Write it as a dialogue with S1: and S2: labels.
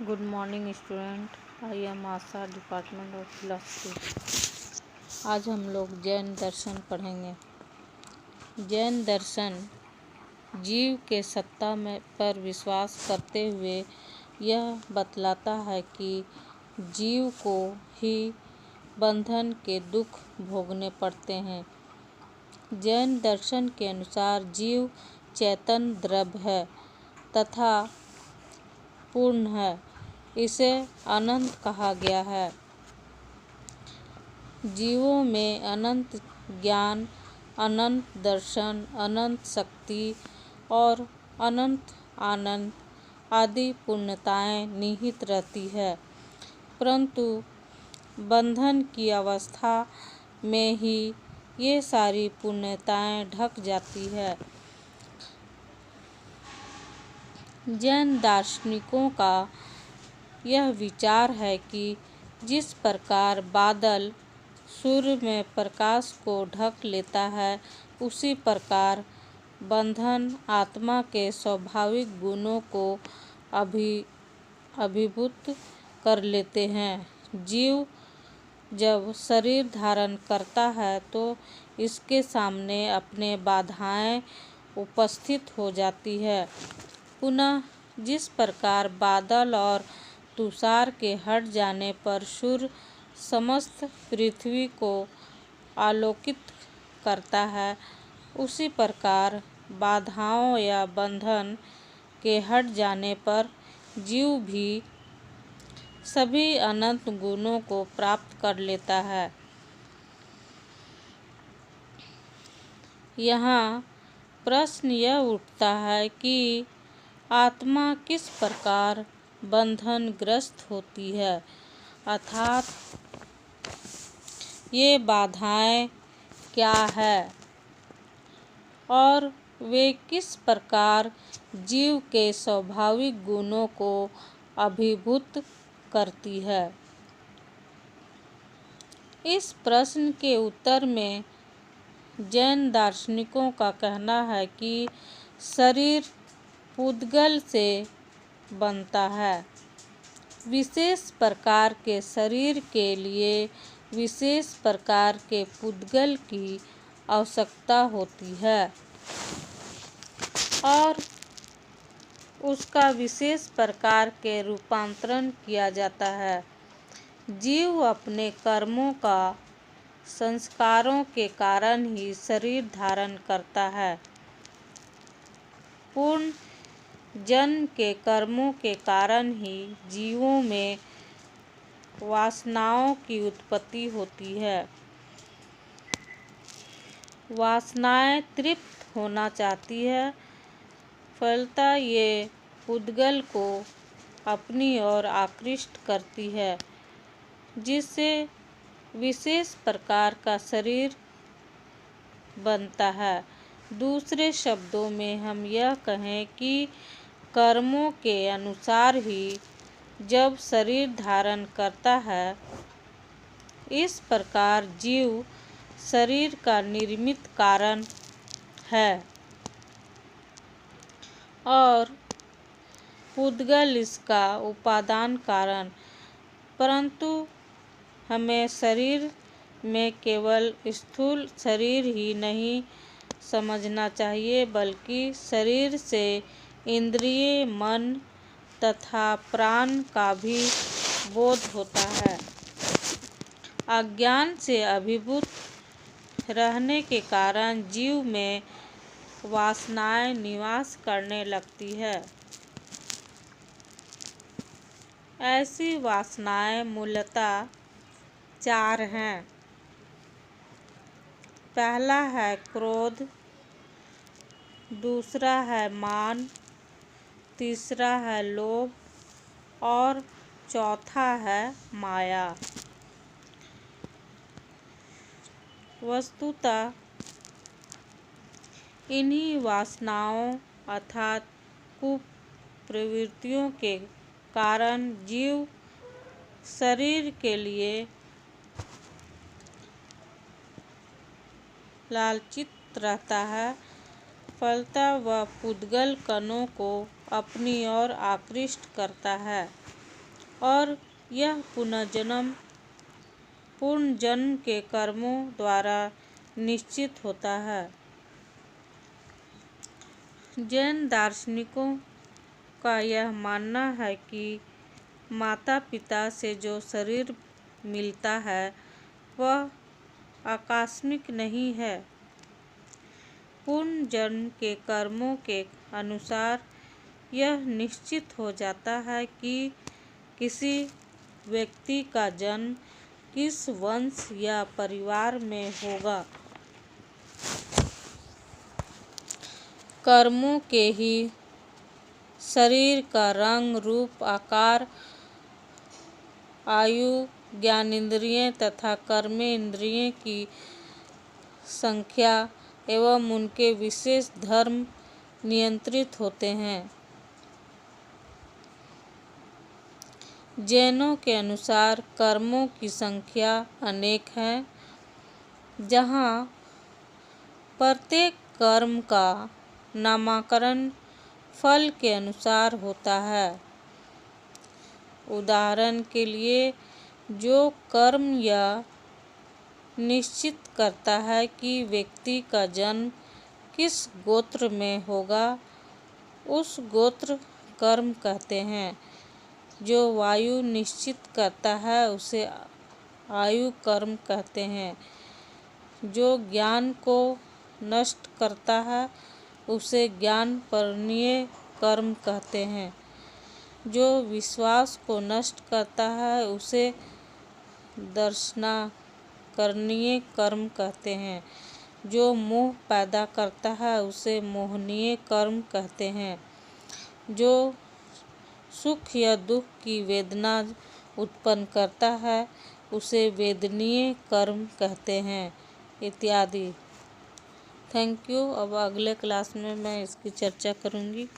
S1: Good morning student. I am Asha, department of philosophy. आज हम लोग जैन दर्शन पढ़ेंगे। जैन दर्शन जीव के सत्ता में पर विश्वास करते हुए यह बतलाता है कि जीव को ही बंधन के दुख भोगने पड़ते हैं। जैन दर्शन के अनुसार जीव चेतन द्रव्य है तथा पूर्ण है। इसे अनंत कहा गया है। जीवों में अनंत ज्ञान, अनंत दर्शन, अनंत शक्ति और अनंत आनंद आदि पूर्णताएं निहित रहती है, परंतु बंधन की अवस्था में ही ये सारी पूर्णताएं ढक जाती है। जैन दार्शनिकों का यह विचार है कि जिस प्रकार बादल सूर्य में प्रकाश को ढक लेता है, उसी प्रकार बंधन आत्मा के स्वाभाविक गुणों को अभिभूत कर लेते हैं। जीव जब शरीर धारण करता है तो इसके सामने अपने बाधाएं उपस्थित हो जाती है। पुनः जिस प्रकार बादल और तुषार के हट जाने पर सूर्य समस्त पृथ्वी को आलोकित करता है, उसी प्रकार बाधाओं या बंधन के हट जाने पर जीव भी सभी अनंत गुणों को प्राप्त कर लेता है। यहाँ प्रश्न यह उठता है कि आत्मा किस प्रकार बंधनग्रस्त होती है, अर्थात ये बाधाएं क्या है और वे किस प्रकार जीव के स्वाभाविक गुणों को अभिभूत करती है। इस प्रश्न के उत्तर में जैन दार्शनिकों का कहना है कि शरीर पुद्गल से बनता है। विशेष प्रकार के शरीर के लिए विशेष प्रकार के पुद्गल की आवश्यकता होती है और उसका विशेष प्रकार के रूपांतरण किया जाता है। जीव अपने कर्मों का संस्कारों के कारण ही शरीर धारण करता है। पूर्ण जन्म के कर्मों के कारण ही जीवों में वासनाओं की उत्पत्ति होती है। वासनाएं तृप्त होना चाहती है, फलतः ये पुद्गल को अपनी ओर आकृष्ट करती है, जिससे विशेष प्रकार का शरीर बनता है। दूसरे शब्दों में हम यह कहें कि कर्मों के अनुसार ही जब शरीर धारण करता है, इस प्रकार जीव शरीर का निर्मित कारण है और पुद्गल इसका उपादान कारण। परंतु हमें शरीर में केवल स्थूल शरीर ही नहीं समझना चाहिए, बल्कि शरीर से इंद्रिय, मन तथा प्राण का भी बोध होता है। अज्ञान से अभिभूत रहने के कारण जीव में वासनाएं निवास करने लगती है। ऐसी वासनाएं मूलतः चार हैं। पहला है क्रोध, दूसरा है मान, तीसरा है लोभ और चौथा है माया। वस्तुतः इन्हीं वासनाओं अर्थात कुप्रवृत्तियों के कारण जीव शरीर के लिए लालचित रहता है, फलतः वह पुद्गल कणों को अपनी ओर आकृष्ट करता है। और यह पुनर्जन्म के कर्मों द्वारा निश्चित होता है। जैन दार्शनिकों का यह मानना है कि माता पिता से जो शरीर मिलता है वह आकस्मिक नहीं है। पुनर्जन्म के कर्मों के अनुसार यह निश्चित हो जाता है कि किसी व्यक्ति का जन्म किस वंश या परिवार में होगा। कर्मों के ही शरीर का रंग, रूप, आकार, आयु, ज्ञानेंद्रिय तथा कर्मेंद्रिय की संख्या एवं उनके विशेष धर्म नियंत्रित होते हैं। जैनों के अनुसार कर्मों की संख्या अनेक है, जहाँ प्रत्येक कर्म का नामकरण फल के अनुसार होता है। उदाहरण के लिए, जो कर्म यह निश्चित करता है कि व्यक्ति का जन्म किस गोत्र में होगा, उस गोत्र कर्म कहते हैं। जो वायु निश्चित करता है उसे आयु कर्म कहते हैं। जो ज्ञान को नष्ट करता है उसे ज्ञानपरणीय कर्म कहते हैं। जो विश्वास को नष्ट करता है उसे दर्शनाकरणीय कर्म कहते हैं। जो मोह पैदा करता है उसे मोहनीय कर्म कहते हैं। जो सुख या दुख की वेदना उत्पन्न करता है उसे वेदनीय कर्म कहते हैं, इत्यादि। Thank you. अब अगले क्लास में मैं इसकी चर्चा करूँगी।